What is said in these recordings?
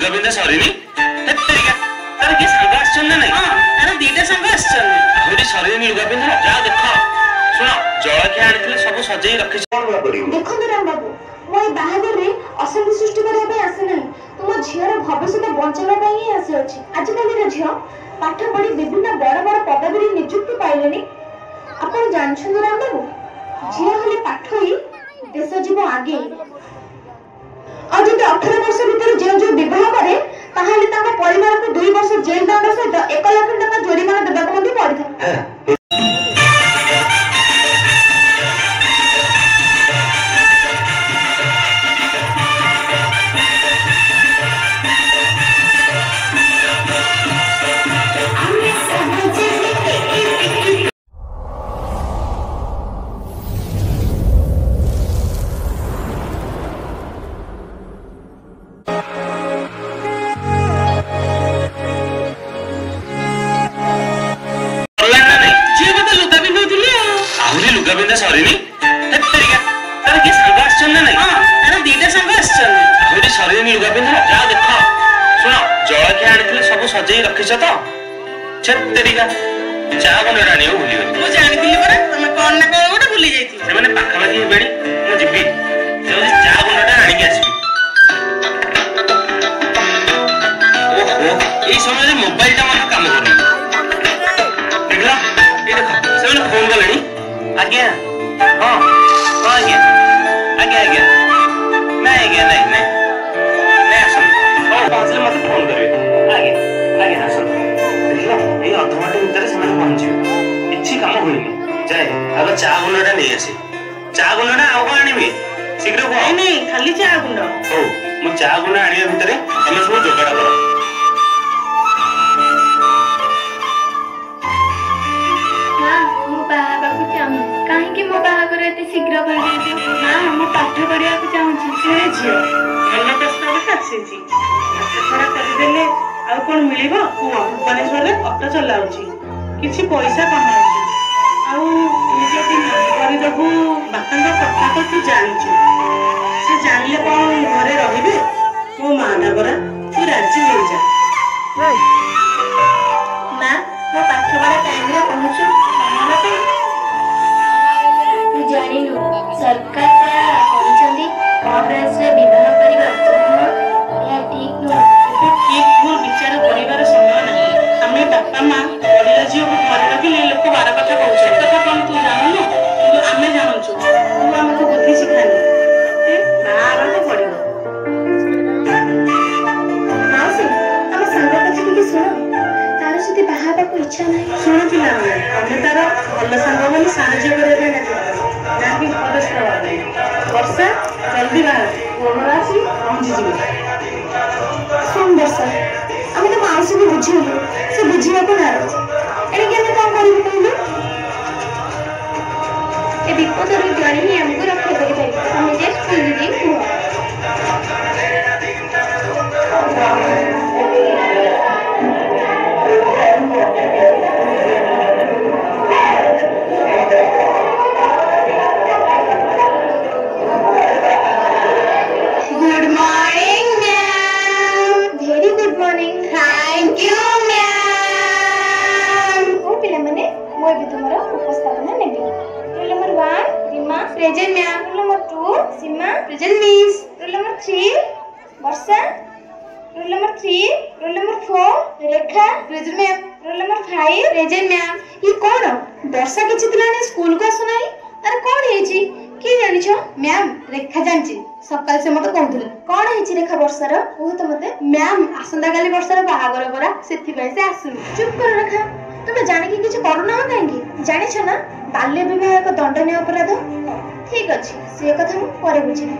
लुगा पिंधा सरीनी तेरिका तार के संग आछन ना नहीं हां तार दीटा संग आछन आहुरी सरीनी लुगा पिंधा जा देख सुनो जळखिया आनिथिले सब सजेई रखि देखो राम बाबू मो ए बाहागर रे अशांति सृष्टि करिया पे आसे नहीं तुम झियर भविष्य बंचावा पे ही आसे अछि आज काली रे झियो पाठ पढ़ी विभिन्न बड़ बड़ पदवी रे नियुक्ति पाइलेनी आपण जानछन राम बाबू झियो हले पाठ ही देश जीव आगे और जदि 18 वर्ष भीतर जो विवाह करे ताहाले ताका परिवार को 2 वर्ष जेल दंड सहित 1 लाख टका जोरिमाना देबाक मध्ये पड़िथा लुगा पिंधा सरीनी तेरिका तार के संग आछन ना नहीं हां तार दीटा संग आछन आहुरी सरीनी लुगा पिंधा जा देख सुनो जळखिया आनिथिले सब सजेई रखिछ तो तेरिका चा बनरा नियो भूली गली मो जानिथिले परा तमे कोन ना कोन गोटे भूली जाईथि से माने पाखा पाखी बेणी मो जिबी जे चा बनरा आनी के आसीबी ओहो ए समय रे मोबाइल ता मन काम करू देखला ए देखो से माने फोन गलेनी आज्ञा हाँ हाँ आज्ञा आज्ञा आज्ञा नहीं आज्ञा नहीं नहीं नहीं आसन हाँ पहुँचले मत फोन करेंगे आज्ञा आज्ञा आसन देखिला ये अधघंटे भीतर से मैंने पहुँचे किसी काम हुई जाए आगे चा गुंडा नहीं आसे चा गुंडा आउ कौन आनिबे शीघ्र को नहीं नहीं खाली चा गुंडा हो मु चा गुंडा आनिबे भीतर तमे सब जोगाड़ करो कहीं मो बाहागर एते शीघ्र कर देती ना हम पाठ करिया को चाहूची से झियो मन प्रस्ताव आसीची थोड़ा कर देले आ कोन मिलिबो भुवनेश्वर रे ऑटो चलाउची किछि पैसा कमाउची आ ए जति करि दबु बापांग कथा तो तू जानिछु से जानिले कोन घरे रहिबे मो माना बरा तू राजी हो जा ना मो पाठ पढ़ा टाइम रे पहुंचू माना पे जानिनु सरकार कहचंदी कॉन्ग्रेस रे विवाह करिबा या ठीक न ठीक भूल विचार करिवार समय नहीं हमें बापा मां बड़िया जीव को घर रखिले लोक बार कथा कहउछ कथा कोन तू जानू न किंतु हमें जानछु तू हमको बुद्धि सिखानी बार तो पड़िबो मासी हम संग कथि कि सुनो तार सती बाहाबा को इच्छा नहीं सुनथिला हमें तार भल संग बोली साहाय्य करे नाकी प्रदर्शन वर्षा जल्दी बाहर राशि पहुंची जीवे सुन वर्षा हमें तो माउसी भी बुझियो से बुझिया को नाराज एने के हम काम करिबे कहलु ए विपद रे जणी ही हमको रक्षा करि पाई हम जे स्कूल दीदी Present ma'am. Roll number 2, Sima. Present miss. Roll number 3, Varsha. Roll number 3, roll number 4, Rekha. Present ma'am. Roll number 5, present ma'am. ये कौन? वर्षा किछि दिलाने स्कूल को आसु नाही अरे कौन हेछि की जानि छ मैम रेखा जानछि सकाल से मते कहउथिले कौन हेछि रेखा वर्षार ओ त मते मैम आसंदा काली वर्षार बाहागर परा सेथि पय से आसु चुप कर रेखा तुम जाने की किछि करू ना काहेकि जानि छ ना बाल्य विवाह एक दंडनीय अपराध ठीक अछि से कथा मु परे बुझिबे।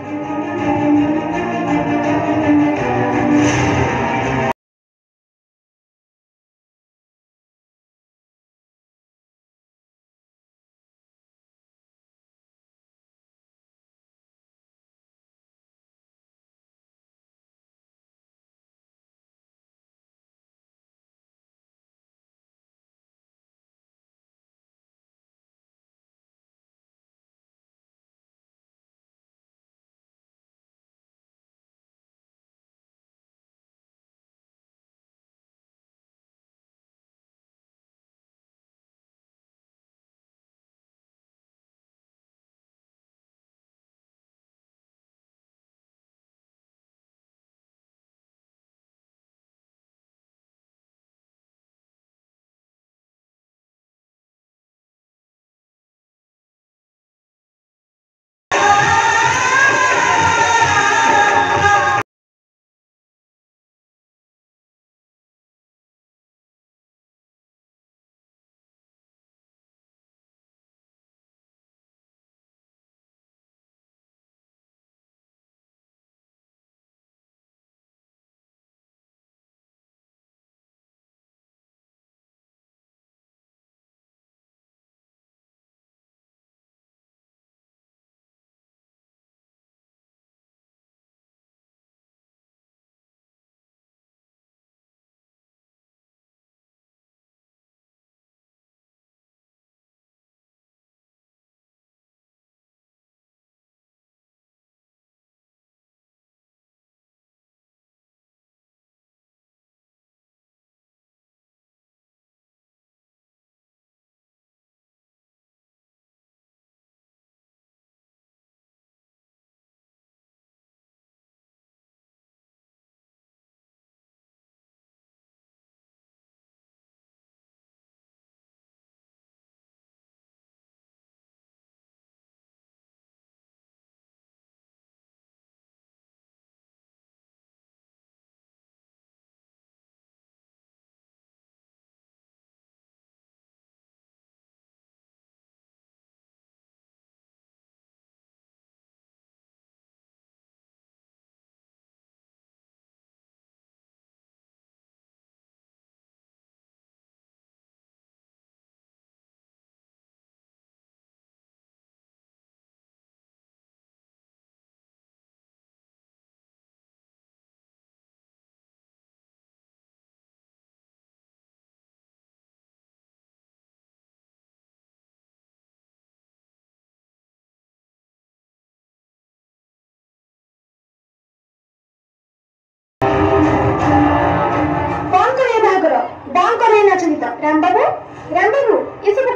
ପଳେଇ ନାଚନ୍ତି ତ। ରାମ ବାବୁ ଏ ସବୁ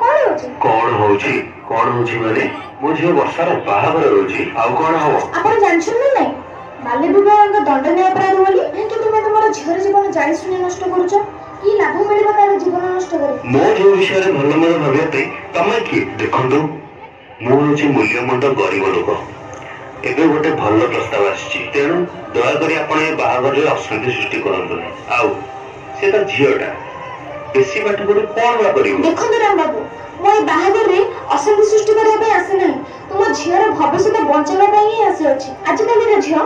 କଣ ହଉଛି ମାନେ ମୋ ଝିଅ ବର୍ଷାର ବାହାଘର ରହୁଛି, ଆଉ କଣ ହବ? ଆପଣ ଜାଣିଛନ୍ତି ନା ନାଇଁ ବାଲ୍ୟ ବିବାହର ଦଣ୍ଡନୀୟ ଅପରାଧ ବୋଲି? କାହିଁକି ତୁମେ ତୁମର ଝିଅର ଜୀବନ ଜାଣି ଶୁଣି ନଷ୍ଟ କରୁଛ? କି ଲାଭ ମିଳିବ ତାର ଜୀବନ ନଷ୍ଟ କରି? ମୋ ଝିଅ ବିଷୟରେ ଭଲ ମନ୍ଦ ଭାବିବା ପାଇଁ ତମେ କିଏ? ଦେଖନ୍ତୁ, ମୁଁ ହଉଛି ମୂଲ୍ୟମନ୍ଦ ଗରିବ ଲୋକ। ଏବେ ଗୋଟେ ଭଲ ପ୍ରସ୍ତାବ ଆସିଛି, ତେଣୁ ଦୟାକରି ଆପଣ ଏ ବାହାଘରରେ ଅଶାନ୍ତି ସୃଷ୍ଟି କରନ୍ତୁନି। ଆଉ ସେ ତ ଝିଅଟା ବେଶୀ ପାଠ ପଢି କଣ ବା କରିବ? ଦେଖନ୍ତୁ ରାମ ବାବୁ, ମୁଁ ଏ ବାହାଘରରେ ଅଶାନ୍ତି ସୃଷ୍ଟି କରିବା ପାଇଁ ଆସେ ନାହିଁ। ତୁମ ଝିଅର ଭବିଷ୍ୟତ ବଞ୍ଚାଇବା ପାଇଁ ହିଁ ଆସିଅଛି। ଆଜିକାଲିର ଝିଅ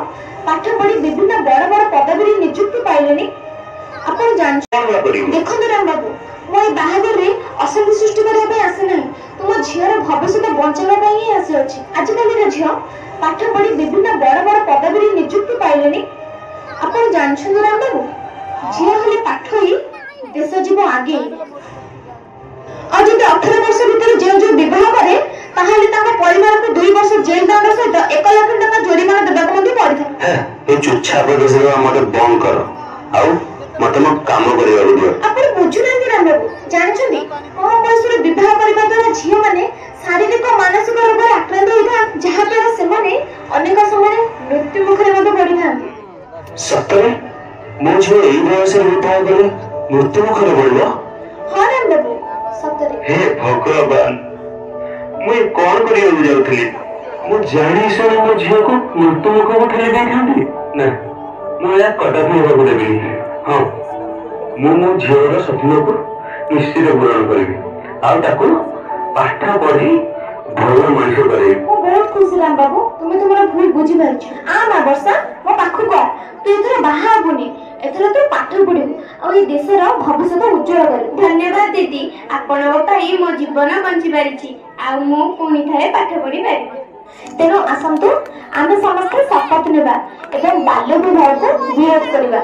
ପାଠ ପଢି ବିଭିନ୍ନ ବଡ ବଡ ପଦବୀରେ ନିଯୁକ୍ତି ପାଇଲେଣି। ଆପଣ ଜାଣିଛନ୍ତି? ଦେଖନ୍ତୁ ରାମ ବାବୁ, ମୁଁ ଏ ବାହାଘରରେ ଅଶାନ୍ତି ସୃଷ୍ଟି କରିବା ପାଇଁ ଆସେ ନାହିଁ। ତୁମ ଝିଅର ଭବିଷ୍ୟତ ବଞ୍ଚାଇବା ପାଇଁ ହିଁ ଆସିଅଛି। ଆଜିକାଲିର ଝିଅ ପାଠ ପଢି ବିଭିନ୍ନ ବଡ ବଡ ପଦବୀରେ ନିଯୁକ୍ତି ପାଇଲେଣି। ଆପଣ ଜାଣିଛନ୍ତି ରାମ ବାବୁ, ଝିଅ ହେଲେ ପାଠ ହିଁ ଦେଶ ଯିବ ଆଗେଇ। ଆଉ ଯଦି 18 ବର୍ଷ ଭିତରେ ଯେଉଁ ବିବାହ କରେ ତାହେଲେ ତାଙ୍କ ପରିବାରକୁ 2 ବର୍ଷ ଜେଲ ଦଣ୍ଡ ସହିତ 1 ଲକ୍ଷ ଟଙ୍କା ଜୋରିମାନା ଦେବାକୁ ମଧ୍ୟ ପଡିଥାଏ। ଚୁଚ୍ଛାପ ମତେ ବନ୍ଦ କର, ଆଉ ମତେ ମୋ କାମ କରିବାକୁ ଦିଅ। ଆପଣ ବୁଝୁନାହାନ୍ତି ରାମ ବାବୁ, ଜାଣିଛନ୍ତି କମ ବୟସରେ ବିବାହ କରିବା ଦ୍ୱାରା ଝିଅମାନେ ଶାରୀରିକ ମାନସିକ ରୋଗରେ ଆକ୍ରାନ୍ତ ହୋଇଥାନ୍ତି, ଯାହା ଦ୍ୱାରା ସେମାନେ ଅନେକ ସମୟରେ ମୃତ୍ୟୁ ମୁଖରେ ମଧ୍ୟ ପଡିଥାନ୍ତି। ସତରେ? ମୋ ଝିଅ ଏଇ ବୟସରେ ବିବାହ କଲେ ମୃତ୍ୟୁ ମୁଖରେ ପଡିବ? ହଁ ରାମ ବାବୁ, ସତରେ। ହେ ଭଗବାନ, ମୁଁ କଣ କରିବାକୁ ଯାଉଥିଲି? ମୁଁ ଜାଣି ଶୁଣି ମୋ ଝିଅକୁ ମୃତ୍ୟୁ ମୁଖକୁ ଠେଲି ଦେଇଥାନ୍ତି? ନା, ମୁଁ ଏହା କଦାପି ହେବାକୁ ଦେବିନି। ହଁ, ମୁଁ ମୋ ଝିଅର ସ୍ୱପ୍ନକୁ ନିଶ୍ଚିତ ପୂରଣ କରିବି, ଆଉ ତାକୁ ପାଠ ପଢି ଭଲ ମଣିଷ କରିବି। ମୁଁ ବହୁତ ଖୁସି ରାମ ବାବୁ, ତୁମେ ତୁମର ଭୁଲ ବୁଝିପାରିଛ। ମା ବର୍ଷା, ମୋ ପାଖକୁ ଆ। ତୁ ଏଥର ବାହା ହବୁନି, ଏଥର ତୁ ପାଠ ପଢିବୁ ଆଉ ଏ ଦେଶର ଭବିଷ୍ୟତ ଉଜ୍ଜ୍ୱଳ କରିବୁ। ଧନ୍ୟବାଦ ଦିଦି, ଆପଣଙ୍କ ପାଇଁ ମୋ ଜୀବନ ବଞ୍ଚି ପାରିଛି, ଆଉ ମୁଁ ପୁଣି ଥରେ ପାଠ ପଢି ପାରିବି। ତେଣୁ ଆସନ୍ତୁ ଆମେ ସମସ୍ତେ ଶପଥ ନେବା ଏବଂ ବାଲ୍ୟ ବିବାହକୁ ବିରୋଧ କରିବା।